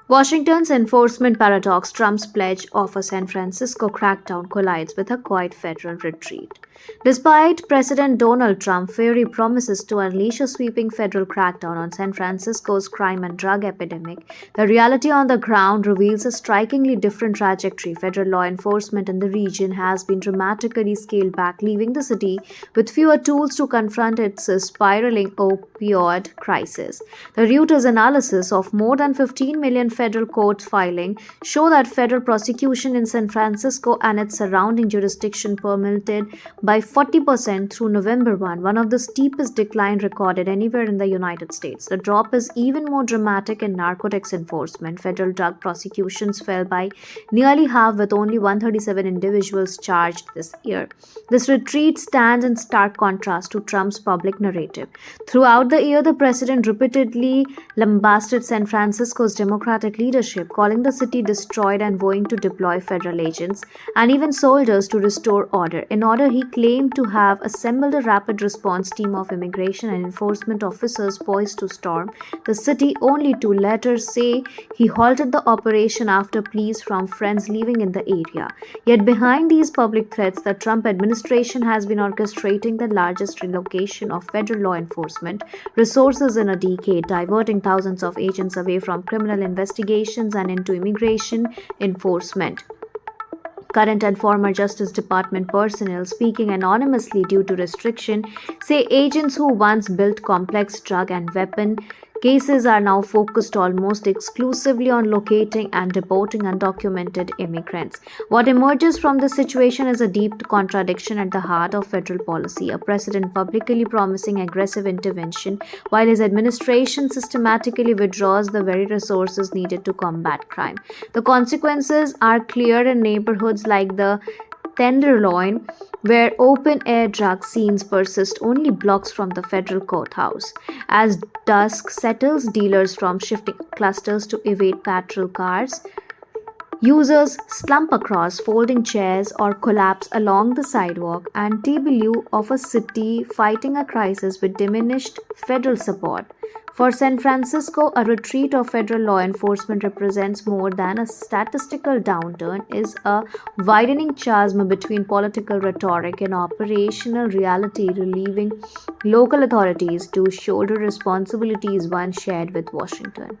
Washington's enforcement paradox, Trump's pledge of a San Francisco crackdown collides with a quiet federal retreat. Despite President Donald Trump's fiery promises to unleash a sweeping federal crackdown on San Francisco's crime and drug epidemic, the reality on the ground reveals a strikingly different trajectory. Federal law enforcement in the region has been dramatically scaled back, leaving the city with fewer tools to confront its spiraling opioid crisis. The Reuters analysis of more than 15 million federal court filing show that federal prosecution in San Francisco and its surrounding jurisdiction plummeted by 40% through November 1, one of the steepest decline recorded anywhere in the United States. The drop is even more dramatic in narcotics enforcement. Federal drug prosecutions fell by nearly half, with only 137 individuals charged this year. This retreat stands in stark contrast to Trump's public narrative. Throughout the year, the president repeatedly lambasted San Francisco's Democratic leadership, calling the city destroyed and vowing to deploy federal agents and even soldiers to restore order. In order, he claimed to have assembled a rapid response team of immigration and enforcement officers poised to storm the city, only to later say he halted the operation after pleas from friends living in the area. Yet behind these public threats, the Trump administration has been orchestrating the largest relocation of federal law enforcement resources in a decade, diverting thousands of agents away from criminal investigations and into immigration enforcement. Current and former Justice Department personnel, speaking anonymously due to restriction, say agents who once built complex drug and weapon cases are now focused almost exclusively on locating and deporting undocumented immigrants. What emerges from this situation is a deep contradiction at the heart of federal policy: a president publicly promising aggressive intervention while his administration systematically withdraws the very resources needed to combat crime. The consequences are clear in neighborhoods like the Tenderloin, where open air drug scenes persist only blocks from the federal courthouse. As dusk settles, dealers from shifting clusters to evade patrol cars. Users slump across folding chairs or collapse along the sidewalk, and TBU of a city fighting a crisis with diminished federal support. For San Francisco, a retreat of federal law enforcement represents more than a statistical downturn, is a widening chasm between political rhetoric and operational reality, relieving local authorities to shoulder responsibilities once shared with Washington.